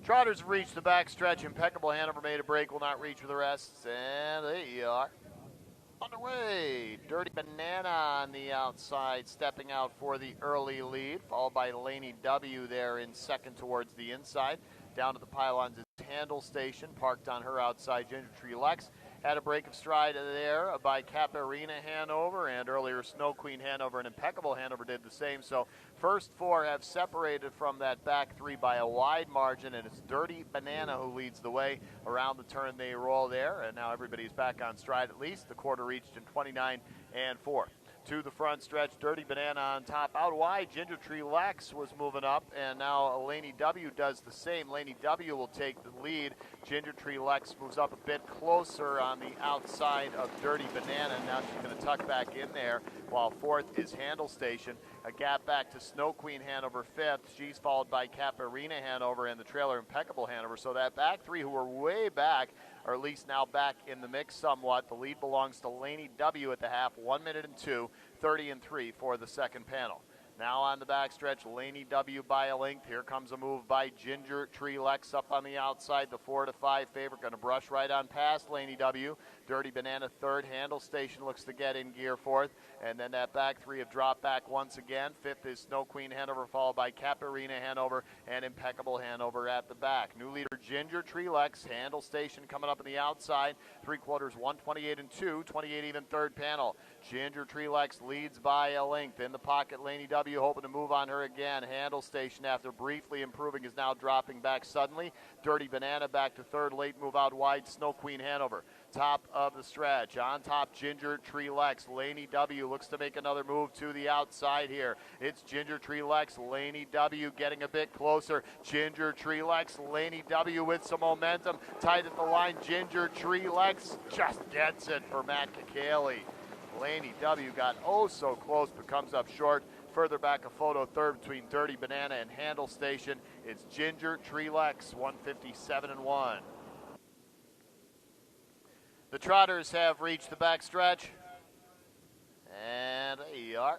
Trotters have reached the back stretch. Impeccable Hanover made a break, will not reach for the rest, and they are underway. Dirty Banana on the outside, stepping out for the early lead, followed by Laney W there in second towards the inside. Down to the pylons is Handle Station, parked on her outside. Ginger Tree Lex had a break of stride there by Caparina Hanover, and earlier Snow Queen Hanover and Impeccable Hanover did the same. So first four have separated from that back three by a wide margin, and it's Dirty Banana who leads the way. Around the turn they roll there, and now everybody's back on stride at least. The quarter reached in 29 and 4. To the front stretch, Dirty Banana on top. Out wide, Ginger Tree Lex was moving up, and now Laney W does the same. Laney W will take the lead. Ginger Tree Lex moves up a bit closer on the outside of Dirty Banana. Now she's going to tuck back in there, while fourth is Handle Station. A gap back to Snow Queen Hanover fifth. She's followed by Caparina Hanover and the trailer Impeccable Hanover. So that back three, who were way back, are at least now back in the mix somewhat. The lead belongs to Laney W at the half, 1 minute and 2, 30 and 3 for the second panel. Now on the backstretch, Laney W by a length. Here comes a move by Ginger Tree Lex up on the outside. The 4 to 5 favorite going to brush right on past Laney W. Dirty Banana third. Handle Station looks to get in gear fourth. And then that back three have dropped back once again. Fifth is Snow Queen Hanover, followed by Caparina Hanover and Impeccable Hanover at the back. New leader Ginger Tree Lex. Handle Station coming up on the outside. 3/4, 128 and 2, 28 even third panel. Ginger Tree Lex leads by a length. In the pocket, Laney W hoping to move on her again. Handle Station, after briefly improving, is now dropping back suddenly. Dirty Banana back to third. Late move out wide, Snow Queen Hanover. Top of the stretch. On top, Ginger Tree Lex. Laney W looks to make another move to the outside here. It's Ginger Tree Lex. Laney W getting a bit closer. Ginger Tree Lex. Laney W with some momentum. Tight at the line. Ginger Tree Lex just gets it for Matt Kikali. Laney W got oh so close, but comes up short. Further back, a photo third between Dirty Banana and Handle Station. It's Ginger Tree Lex, 157 and 1. The Trotters have reached the backstretch, and they are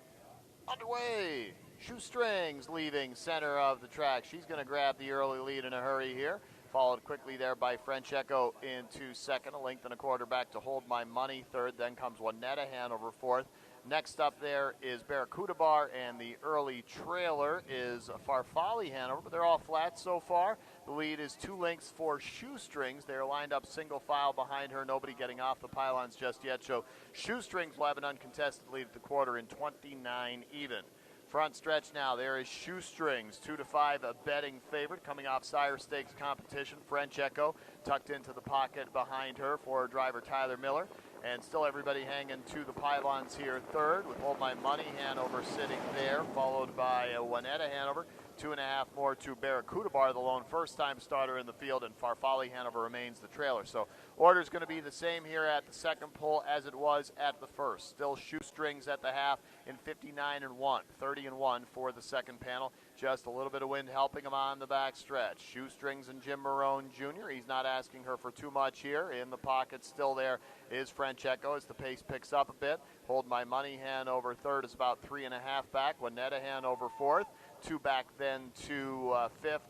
underway. Shoestrings leaving center of the track. She's going to grab the early lead in a hurry here. Followed quickly there by French Echo into second. A length and a quarter back to Hold My Money third. Then comes Juanetta Hanover fourth. Next up there is Barracuda Bar, and the early trailer is Farfalle Hanover, but they're all flat so far. The lead is 2 lengths for Shoestrings. They're lined up single file behind her, nobody getting off the pylons just yet. So Shoestrings will have an uncontested lead at the quarter in 29 even. Front stretch now, there is Shoestrings, 2 to 5, a betting favorite coming off Sire Stakes competition. French Echo tucked into the pocket behind her for driver Tyler Miller. And still everybody hanging to the pylons here third, with Hold My Money Hanover sitting there, followed by Juanetta Hanover. 2.5 more to Barracuda Bar, the lone first-time starter in the field, and Farfalle Hanover remains the trailer. So order is going to be the same here at the second pull as it was at the first. Still Shoestrings at the half in 59 and 1, 30 and 1 for the second panel. Just a little bit of wind helping him on the back stretch. Shoestrings and Jim Marone Jr. He's not asking her for too much here. In the pocket still there is French Echo as the pace picks up a bit. Hold My Money Hanover third is about 3.5 back. Juanetta Hanover fourth. 2 back then to fifth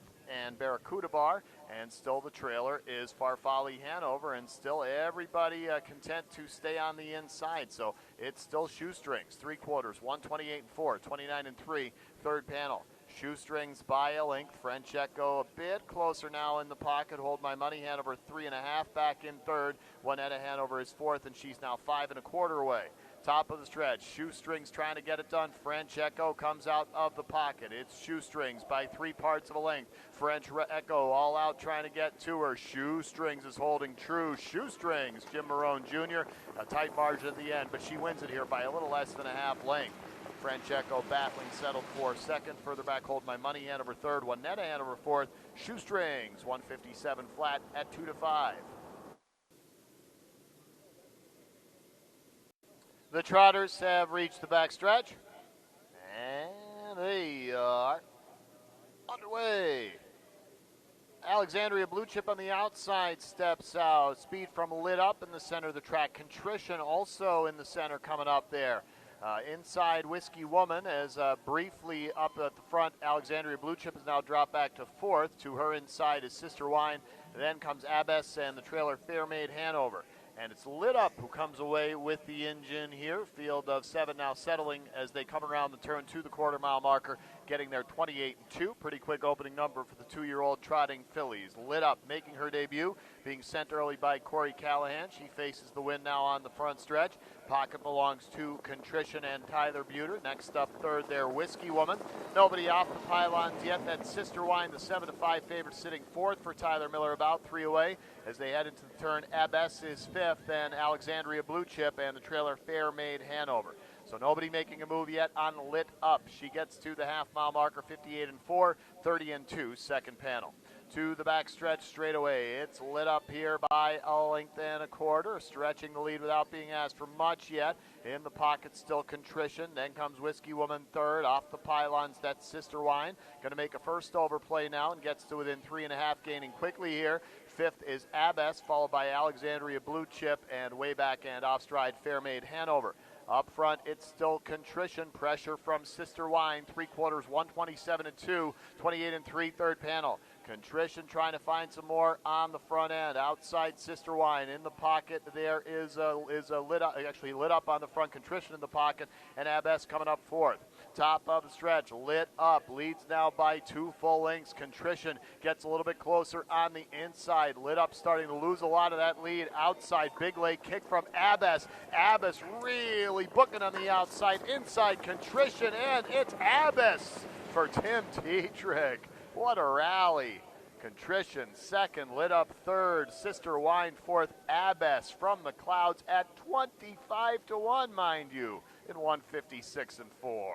and Barracuda Bar, and still the trailer is Farfalle Hanover, and still everybody content to stay on the inside. So it's still Shoestrings, 3/4, 128 and 4, 29 and 3, third panel. Shoestrings by a length. French Echo a bit closer now in the pocket. Hold My Money Hanover 3.5 back in third. Juanetta Hanover is fourth, and she's now 5.25 away. Top of the stretch, Shoestrings trying to get it done. French Echo comes out of the pocket. It's Shoestrings by 3 parts of a length. French Echo all out trying to get to her. Shoestrings is holding true. Shoestrings, Jim Marone Jr., a tight margin at the end, but she wins it here by a little less than a half length. French Echo battling, settled for second. Further back, Hold My Money Hanover third. Juanetta Hanover fourth. Shoestrings, 157 flat at 2 to 5. The Trotters have reached the backstretch, and they are underway. Alexandria Blue Chip on the outside steps out. Speed from Lit Up in the center of the track. Contrition also in the center coming up there. Inside Whiskey Woman as briefly up at the front, Alexandria Blue Chip has now dropped back to fourth. To her inside is Sister Wine. Then comes Abbess and the trailer Fairmaid Hanover. And it's Lit Up who comes away with the engine here. Field of 7 now settling as they come around the turn to the quarter-mile marker, getting their 28-2. Pretty quick opening number for the 2-year-old trotting fillies. Lit Up making her debut, being sent early by Corey Callahan. She faces the wind now on the front stretch. Pocket belongs to Contrition and Tyler Buter. Next up, third there, Whiskey Woman. Nobody off the pylons yet. That's Sister Wine, the 7-5 favorite, sitting fourth for Tyler Miller, about 3 away. As they head into the turn, Abbess is fifth, then Alexandria Blue Chip and the trailer Fairmaid Hanover. So nobody making a move yet on Lit Up. She gets to the half-mile marker, 58-4, 30-2, second panel. To the back stretch straight away. It's Lit Up here by a length and a quarter, stretching the lead without being asked for much yet. In the pocket, still Contrition. Then comes Whiskey Woman third. Off the pylons, that's Sister Wine. Going to make a first overplay now and gets to within 3.5, gaining quickly here. Fifth is Abbess, followed by Alexandria Blue Chip, and way back and off stride Fairmaid Hanover. Up front, it's still Contrition. Pressure from Sister Wine. 3/4, 127-2, 28-3, third panel. Contrition trying to find some more on the front end. Outside Sister Wine in the pocket. There is a Lit Up, actually Lit Up on the front. Contrition in the pocket, and Abbess coming up fourth. Top of the stretch, Lit Up leads now by 2 full lengths. Contrition gets a little bit closer on the inside. Lit Up starting to lose a lot of that lead. Outside, big leg kick from Abbess. Abbess really booking on the outside. Inside, Contrition, and it's Abbess for Tim Tetrick. What a rally. Contrition second, Lit Up third, Sister Wine fourth, Abbess from the clouds at 25-1, mind you, in 156-4.